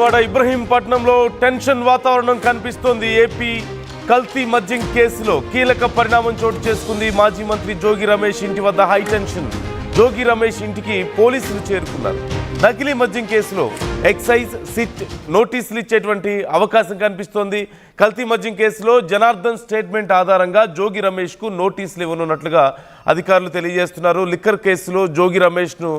Vijayawada ఇబ్రహీంపట్నంలో tension వాతావరణం కనిపిస్తోంది. AP కల్తీ మద్యం కేసులో కీలక పరిణామం చోటు చేసుకుంది. మాజీ మంత్రి జోగి రమేష్ ఇంటి వద్ద హై టెన్షన్. జోగి రమేష్ ఇంటికి పోలీసులు చేరుకున్నారు. నకిలీ మద్యం కేసులో ఎక్సైజ్ సిట్ నోటీసులు ఇచ్చేటువంటి అవకాశం కనిపిస్తోంది. కల్తీ మద్యం కేసులో జనార్దన్ స్టేట్మెంట్ ఆధారంగా జోగి రమేష్కు నోటీసులు ఇవ్వనున్నట్లుగా అధికారులు తెలియజేస్తున్నారు. లిక్కర్ కేసులో జోగి రమేష్ను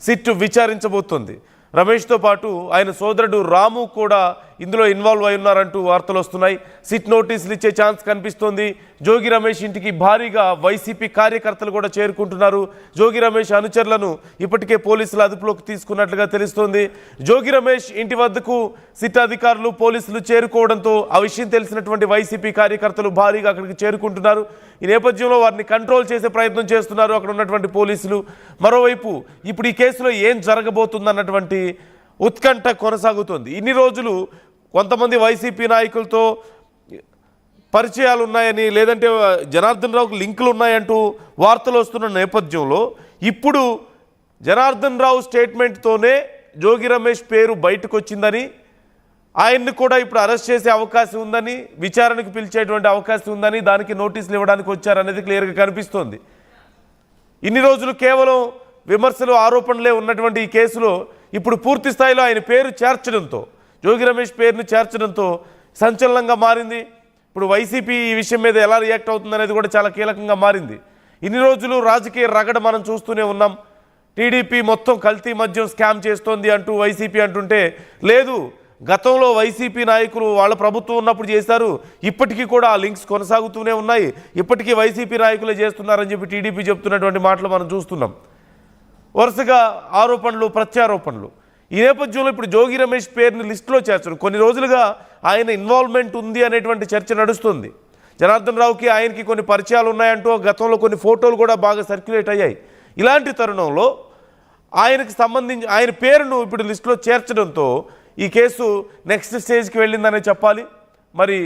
సిట్ విచారించబోతోంది. రమేష్తో పాటు ఆయన సోదరుడు రాము కూడా ఇందులో ఇన్వాల్వ్ అయి ఉన్నారంటూ వార్తలు వస్తున్నాయి. సిట్ నోటీసులు ఇచ్చే ఛాన్స్ కనిపిస్తోంది. జోగి రమేష్ ఇంటికి భారీగా వైసీపీ కార్యకర్తలు కూడా చేరుకుంటున్నారు. జోగి రమేష్ అనుచరులను ఇప్పటికే పోలీసులు అదుపులోకి తీసుకున్నట్లుగా తెలుస్తోంది. జోగి రమేష్ ఇంటి వద్దకు సిట్ అధికారులు పోలీసులు చేరుకోవడంతో ఆ విషయం తెలిసినటువంటి వైసీపీ కార్యకర్తలు భారీగా అక్కడికి చేరుకుంటున్నారు. ఈ నేపథ్యంలో వారిని కంట్రోల్ చేసే ప్రయత్నం చేస్తున్నారు అక్కడ ఉన్నటువంటి పోలీసులు. మరోవైపు ఇప్పుడు ఈ కేసులో ఏం జరగబోతుందన్నటువంటి ఉత్కంఠ కొనసాగుతోంది. ఇన్ని రోజులు కొంతమంది వైసీపీ నాయకులతో పరిచయాలు ఉన్నాయని, లేదంటే జనార్దన్ రావుకు లింకులు ఉన్నాయంటూ వార్తలు వస్తున్న నేపథ్యంలో ఇప్పుడు జనార్దన్ రావు స్టేట్మెంట్తోనే జోగి రమేష్ పేరు బయటకు వచ్చిందని, ఆయన్ని కూడా ఇప్పుడు అరెస్ట్ చేసే అవకాశం ఉందని, విచారణకు పిలిచేటువంటి అవకాశం ఉందని, దానికి నోటీసులు ఇవ్వడానికి వచ్చారనేది క్లియర్గా కనిపిస్తోంది. ఇన్ని రోజులు కేవలం విమర్శలు ఆరోపణలే ఉన్నటువంటి ఈ కేసులో ఇప్పుడు పూర్తి స్థాయిలో ఆయన పేరు చేర్చడంతో, జోగి రమేష్ పేరును చేర్చడంతో సంచలనంగా మారింది. ఇప్పుడు వైసీపీ ఈ విషయం మీద ఎలా రియాక్ట్ అవుతుందనేది కూడా చాలా కీలకంగా మారింది. ఇన్ని రోజులు రాజకీయ రగడ మనం చూస్తూనే ఉన్నాం. టీడీపీ మొత్తం కల్తీ మద్యం స్కామ్ చేస్తోంది అంటూ వైసీపీ అంటుంటే, లేదు గతంలో వైసీపీ నాయకులు వాళ్ళ ప్రభుత్వం ఉన్నప్పుడు చేశారు, ఇప్పటికీ కూడా ఆ లింక్స్ కొనసాగుతూనే ఉన్నాయి, ఇప్పటికీ వైసీపీ నాయకులే చేస్తున్నారని చెప్పి టీడీపీ చెప్తున్నటువంటి మాటలు మనం చూస్తున్నాం. వరుసగా ఆరోపణలు ప్రత్యారోపణలు. ఈ నేపథ్యంలో ఇప్పుడు జోగి రమేష్ పేరుని లిస్టులో చేర్చరు. కొన్ని రోజులుగా ఆయన ఇన్వాల్వ్మెంట్ ఉంది అనేటువంటి చర్చ నడుస్తుంది. జనార్దన్ రావుకి ఆయనకి కొన్ని పరిచయాలు ఉన్నాయంటూ గతంలో కొన్ని ఫోటోలు కూడా బాగా సర్క్యులేట్ అయ్యాయి. ఇలాంటి తరుణంలో ఆయనకు సంబంధించి ఆయన పేరును ఇప్పుడు లిస్టులో చేర్చడంతో ఈ కేసు నెక్స్ట్ స్టేజ్కి వెళ్ళిందనే చెప్పాలి. మరి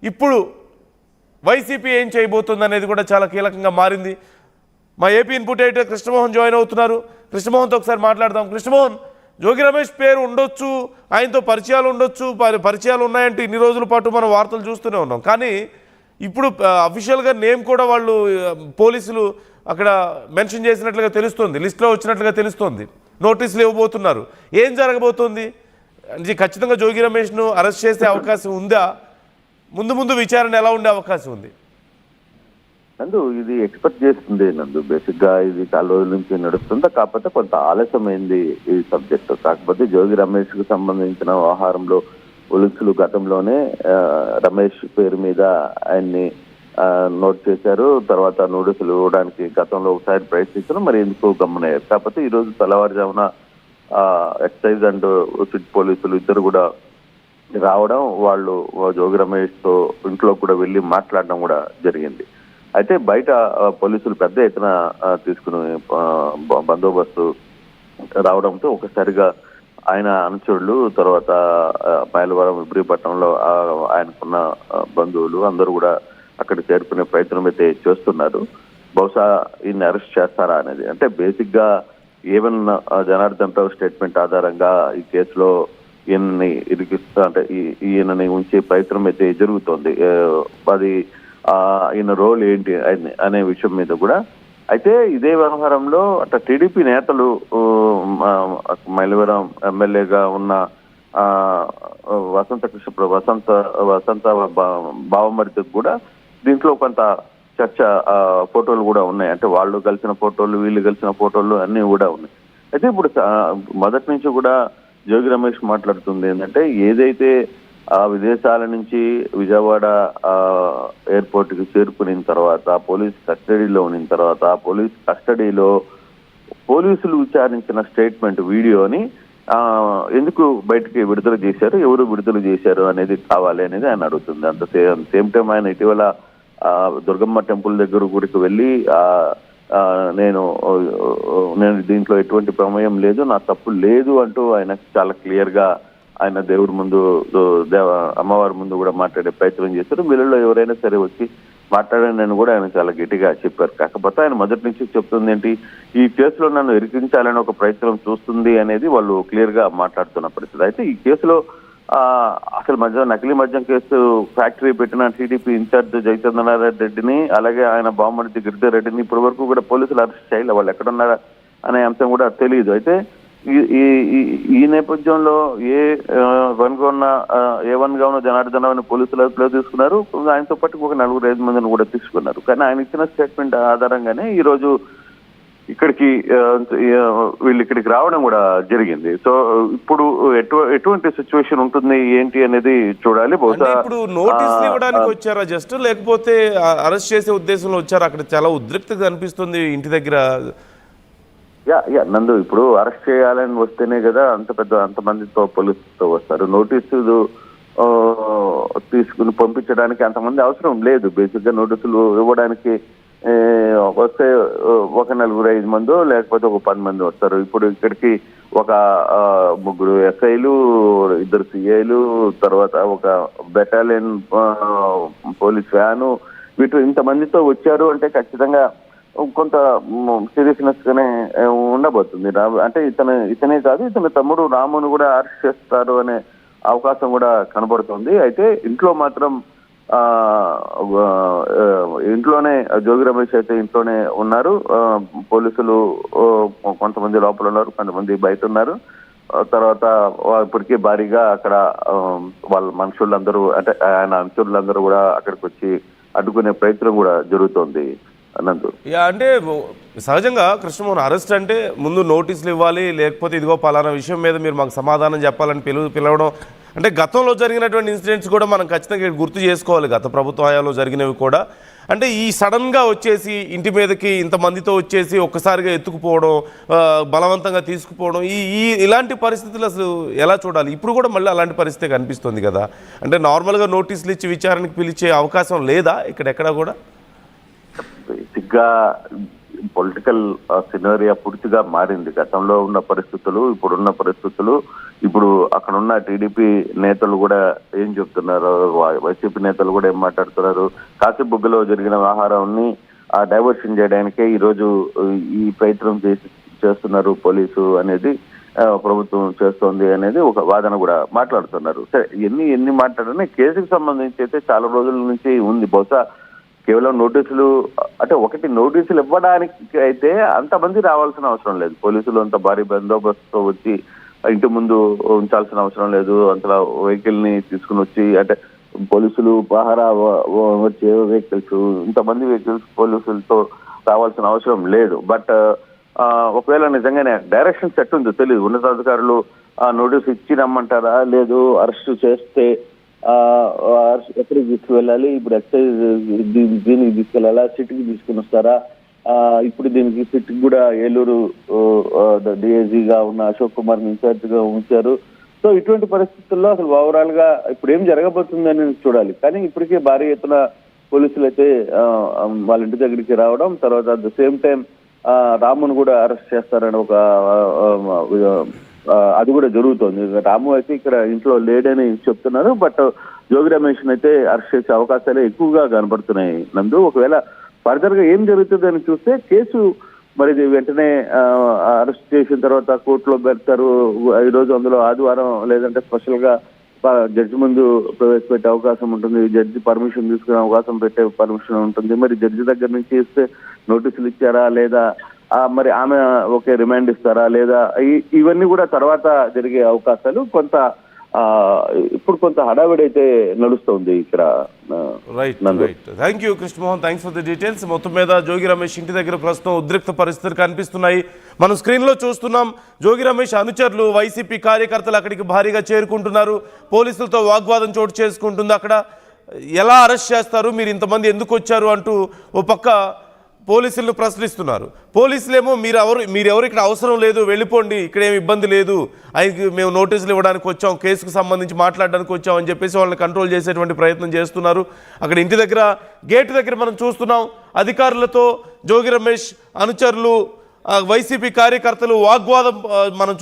ఇప్పుడు వైసీపీ ఏం చేయబోతుంది అనేది కూడా చాలా కీలకంగా మారింది. మా AP input editor Krishnamohan join అవుతున్నారు. కృష్ణమోహన్తో ఒకసారి మాట్లాడదాం. కృష్ణమోహన్, జోగి రమేష్ పేరు ఉండొచ్చు, ఆయనతో పరిచయాలు ఉండొచ్చు, పరిచయాలు ఉన్నాయంటే ఇన్ని రోజుల పాటు మనం వార్తలు చూస్తూనే ఉన్నాం. కానీ ఇప్పుడు అఫీషియల్గా నేమ్ కూడా వాళ్ళు పోలీసులు అక్కడ మెన్షన్ చేసినట్లుగా తెలుస్తుంది, లిస్టులో వచ్చినట్లుగా తెలుస్తోంది. నోటీసులు ఇవ్వబోతున్నారు. ఏం జరగబోతోంది? ఖచ్చితంగా జోగి రమేష్ను అరెస్ట్ చేసే అవకాశం ఉందా? ముందు విచారణ ఎలా ఉండే అవకాశం ఉంది? నందు, ఇది ఎక్స్పెక్ట్ చేస్తుంది నందు. బేసిక్ గా ఇది చాలా రోజుల నుంచి నడుస్తుంది, కాకపోతే కొంత ఆలస్యమైంది ఈ సబ్జెక్ట్. కాకపోతే జోగి రమేష్ కు సంబంధించిన వ్యవహారంలో పోలీసులు గతంలోనే రమేష్ పేరు మీద ఆయన్ని నోట్ చేశారు. తర్వాత నోటీసులు ఇవ్వడానికి గతంలో ఒకసారి ప్రయత్నించారు, మరి ఎందుకు గమనయ్యారు. కాకపోతే ఈ రోజు తెల్లవారుజామున ఎక్సైజ్ అండ్ సిట్ పోలీసులు ఇద్దరు కూడా రావడం, వాళ్ళు జోగి రమేష్ తో ఇంట్లో కూడా వెళ్ళి మాట్లాడడం కూడా జరిగింది. అయితే బయట పోలీసులు పెద్ద ఎత్తున తీసుకుని బందోబస్తు రావడంతో ఒకసారిగా ఆయన అనుచరులు, తర్వాత మైలవరం ఇబ్రహీంపట్నంలో ఆయనకున్న బంధువులు అందరూ కూడా అక్కడ చేరుకునే ప్రయత్నం అయితే చేస్తున్నారు. బహుశా ఈయన్ని అరెస్ట్ చేస్తారా అనేది. అంటే బేసిక్ గా ఈవెన్ జనార్దన్ రావు స్టేట్మెంట్ ఆధారంగా ఈ కేసులో ఈయనని ఇరికిస్తా, అంటే ఈయనని ఉంచే ప్రయత్నం అయితే జరుగుతోంది. అది ఈయన రోల్ ఏంటి అనే విషయం మీద కూడా. అయితే ఇదే వ్యవహారంలో అట్లా టీడీపీ నేతలు, మైలవరం ఎమ్మెల్యేగా ఉన్న వసంత బావమరిదికి కూడా దీంట్లో కొంత చర్చ, ఫోటోలు కూడా ఉన్నాయి. అంటే వాళ్ళు కలిసిన ఫోటోలు, వీళ్ళు కలిసిన ఫోటోలు అన్నీ కూడా ఉన్నాయి. అయితే ఇప్పుడు మొదటి నుంచి కూడా జోగి రమేష్ మాట్లాడుతుంది ఏంటంటే, ఏదైతే విదేశాల నుంచి విజయవాడ ఎయిర్పోర్ట్ కి చేరుకున్న తర్వాత, పోలీస్ కస్టడీలో ఉన్న తర్వాత, పోలీస్ కస్టడీలో పోలీసులు విచారించిన స్టేట్మెంట్ వీడియోని ఎందుకు బయటకి విడుదల చేశారు, ఎవరు విడుదల చేశారు అనేది కావాలి అనేది ఆయన అడుగుతుంది. అంత సేమ్ టైం ఆయన ఇటీవల దుర్గమ్మ టెంపుల్ దగ్గర గుడికి వెళ్ళి నేను దీంట్లో ఎటువంటి ప్రమేయం లేదు, నా తప్పు లేదు అంటూ ఆయన చాలా క్లియర్ గా ఆయన దేవుడి ముందు, అమ్మవారి ముందు కూడా మాట్లాడే ప్రయత్నం చేశారు. వీళ్ళలో ఎవరైనా సరే వచ్చి మాట్లాడానని కూడా ఆయన చాలా గట్టిగా చెప్పారు. కాకపోతే ఆయన మొదటి నుంచి చెప్తుంది ఏంటి, ఈ కేసులో నన్ను ఇరికించాలని ఒక ప్రయత్నం చూస్తుంది అనేది వాళ్ళు క్లియర్ గా మాట్లాడుతున్న పరిస్థితి. అయితే ఈ కేసులో అసలు నకిలీ మద్యం కేసు ఫ్యాక్టరీ పెట్టిన టీడీపీ ఇన్ఛార్జ్ జయచంద్రనారాయణ రెడ్డిని, అలాగే ఆయన బామ్మర్ది గిరిధర్ రెడ్డిని ఇప్పటి వరకు కూడా పోలీసులు అరెస్ట్ చేయలే. వాళ్ళు ఎక్కడున్నారా అనే అంశం కూడా తెలియదు. అయితే ఈ నేపథ్యంలో ఏ1 గా ఉన్న జనార్దన్ రావుని పోలీసులు అదుపులో తీసుకున్నారు. ఆయనతో పాటు ఒక 4-5 మందిని కూడా తీసుకున్నారు. కానీ ఆయన ఇచ్చిన స్టేట్మెంట్ ఆధారంగానే ఈ రోజు వీళ్ళు ఇక్కడికి రావడం కూడా జరిగింది. సో ఇప్పుడు ఎటువంటి సిచ్యువేషన్ ఉంటుంది ఏంటి అనేది చూడాలి. బహుశా ఇప్పుడు నోటీసులు ఇవ్వడానికి వచ్చారా జస్ట్, లేకపోతే అరెస్ట్ చేసే ఉద్దేశంలో వచ్చారా? అక్కడ చాలా ఉద్రిక్తత కనిపిస్తుంది ఇంటి దగ్గర. నందు, ఇప్పుడు అరెస్ట్ చేయాలని వస్తేనే కదా అంతమందితో పోలీసులతో వస్తారు. నోటీసులు తీసుకుని పంపించడానికి అంతమంది అవసరం లేదు. బేసిక్ గా నోటీసులు ఇవ్వడానికి వస్తే ఒక 4-5 మందో లేకపోతే ఒక 10 మంది వస్తారు. ఇప్పుడు ఇక్కడికి ఒక 3 ఎస్ఐలు, 2 సిఐలు, తర్వాత ఒక బెటాలియన్ పోలీస్ వ్యాను, ఇంతమందితో వచ్చారు అంటే ఖచ్చితంగా కొంత సీరియస్నెస్ గానే ఉండబోతుంది. అంటే ఇతనే కాదు, ఇతని తమ్ముడు రామును కూడా అరెస్ట్ చేస్తారు అనే అవకాశం కూడా కనబడుతుంది. అయితే ఇంట్లో మాత్రం ఇంట్లోనే జోగి రమేష్ అయితే ఇంట్లోనే ఉన్నారు. పోలీసులు కొంతమంది లోపల ఉన్నారు, కొంతమంది బయట ఉన్నారు. తర్వాత ఇప్పటికే భారీగా అక్కడ వాళ్ళ మనుషులందరూ, అంటే ఆయన అనుచరులందరూ కూడా అక్కడికి వచ్చి అడ్డుకునే ప్రయత్నం కూడా జరుగుతోంది. అనంతు అంటే సహజంగా కృష్ణమోహన్ అరెస్ట్ అంటే ముందు నోటీసులు ఇవ్వాలి, లేకపోతే ఇదిగో పలానా విషయం మీద మీరు మాకు సమాధానం చెప్పాలని పిలవడం. అంటే గతంలో జరిగినటువంటి ఇన్సిడెంట్స్ కూడా మనం ఖచ్చితంగా గుర్తు చేసుకోవాలి, గత ప్రభుత్వ హయాంలో జరిగినవి కూడా. అంటే ఈ సడన్గా వచ్చేసి ఇంటి మీదకి ఇంతమందితో వచ్చేసి ఒక్కసారిగా ఎత్తుకుపోవడం, బలవంతంగా తీసుకుపోవడం, ఇలాంటి పరిస్థితులు అసలు ఎలా చూడాలి? ఇప్పుడు కూడా మళ్ళీ అలాంటి పరిస్థితి కనిపిస్తుంది కదా. అంటే నార్మల్గా నోటీసులు ఇచ్చి విచారణకు పిలిచే అవకాశం లేదా ఇక్కడెక్కడా కూడా? బేసిక్ గా పొలిటికల్ సినారియా పూర్తిగా మారింది. గతంలో ఉన్న పరిస్థితులు, ఇప్పుడున్న పరిస్థితులు, ఇప్పుడు అక్కడ ఉన్న టీడీపీ నేతలు కూడా ఏం చెప్తున్నారు, వైసీపీ నేతలు కూడా ఏం మాట్లాడుతున్నారు. కాశీబుగ్గలో జరిగిన వ్యవహారాన్ని డైవర్షన్ చేయడానికే ఈరోజు ఈ ప్రయత్నం చేస్తున్నారు పోలీసు అనేది, ప్రభుత్వం చేస్తోంది అనేది ఒక వాదన కూడా మాట్లాడుతున్నారు. సరే, ఎన్ని మాట్లాడినా కేసుకు సంబంధించి అయితే చాలా రోజుల నుంచి ఉంది. బహుశా కేవలం నోటీసులు, అంటే ఒకటి నోటీసులు ఇవ్వడానికి అయితే అంతమంది రావాల్సిన అవసరం లేదు. పోలీసులు అంత భారీ బందోబస్తుతో వచ్చి ఇంటి ముందు ఉంచాల్సిన అవసరం లేదు. అంతలా వెహికల్ ని తీసుకుని వచ్చి, అంటే పోలీసులు పహారా వచ్చే వెహికల్స్, ఇంతమంది వెహికల్స్ పోలీసులతో రావాల్సిన అవసరం లేదు. బట్ ఒకవేళ నిజంగానే డైరెక్షన్ సెట్ ఉందో తెలియదు. ఉన్నతాధికారులు నోటీసు ఇచ్చి రమ్మంటారా, లేదు అరెస్ట్ చేస్తే ఎక్కడికి తీసుకువెళ్ళాలి, ఇప్పుడు ఎక్సైజ్ దీనికి తీసుకెళ్ళాలా, సిటీకి తీసుకుని వస్తారా, ఇప్పుడు దీనికి సిటీకి కూడా ఏలూరు డిఐజీగా ఉన్న అశోక్ కుమార్ ని ఇన్ఛార్జ్ గా ఉంచారు. సో ఇటువంటి పరిస్థితుల్లో అసలు ఓవరాల్ గా ఇప్పుడు ఏం జరగబోతుందని చూడాలి. కానీ ఇప్పటికే భారీ ఎత్తున పోలీసులు అయితే వాళ్ళ ఇంటి దగ్గరికి రావడం, తర్వాత అట్ ద సేమ్ టైం రామును కూడా అరెస్ట్ చేస్తారని ఒక అది కూడా జరుగుతోంది. రాము అయితే ఇక్కడ ఇంట్లో లేడని చెప్తున్నారు. బట్ జోగి రమేష్ అయితే అరెస్ట్ చేసే అవకాశాలు ఎక్కువగా కనబడుతున్నాయి. నందు, ఒకవేళ ఫర్దర్ గా ఏం జరుగుతుంది అని చూస్తే కేసు మరి వెంటనే అరెస్ట్ చేసిన తర్వాత కోర్టులో పెడతారు. ఈరోజు అందులో ఆదివారం లేదంటే స్పెషల్ గా జడ్జి ముందు ప్రవేశపెట్టే అవకాశం ఉంటుంది. జడ్జి పర్మిషన్ తీసుకునే అవకాశం పెట్టే పర్మిషన్ ఉంటుంది. మరి జడ్జి దగ్గర నుంచి ఇస్తే నోటీసులు ఇచ్చారా లేదా, మరి ఆమె ఒకే రిమాండ్ ఇస్తారా లేదా, ఇవన్నీ కూడా తర్వాత జరిగే అవకాశాలు కొంత ఇప్పుడు కొంత హడావిడి అయితే నడుస్తుంది ఇక్కడ. Right. Thank you Krishnamohan, thanks for the details. మొత్తం మీద జోగి రమేష్ ఇంటి దగ్గర ప్రస్తుతం ఉద్రిక్త పరిస్థితులు కనిపిస్తున్నాయి. మనం స్క్రీన్లో చూస్తున్నాం. జోగి రమేష్ అనుచరులు, వైసీపీ కార్యకర్తలు అక్కడికి భారీగా చేరుకుంటున్నారు. పోలీసులతో వాగ్వాదం చోటు చేసుకుంటుంది. అక్కడ ఎలా అరెస్ట్ చేస్తారు, మీరు ఇంతమంది ఎందుకు వచ్చారు అంటూ ఓ పక్క పోలీసులను ప్రశ్నిస్తున్నారు. పోలీసులేమో మీరెవరు ఇక్కడ అవసరం లేదు, వెళ్ళిపోండి, ఇక్కడేమి ఇబ్బంది లేదు, ఆయనకి మేము నోటీసులు ఇవ్వడానికి వచ్చాం, కేసుకు సంబంధించి మాట్లాడడానికి వచ్చాం అని చెప్పేసి వాళ్ళని కంట్రోల్ చేసేటువంటి ప్రయత్నం చేస్తున్నారు. అక్కడ ఇంటి దగ్గర గేటు దగ్గర మనం చూస్తున్నాం, అధికారులతో జోగి రమేష్ అనుచరులు, వైసీపీ కార్యకర్తలు వాగ్వాదం మనం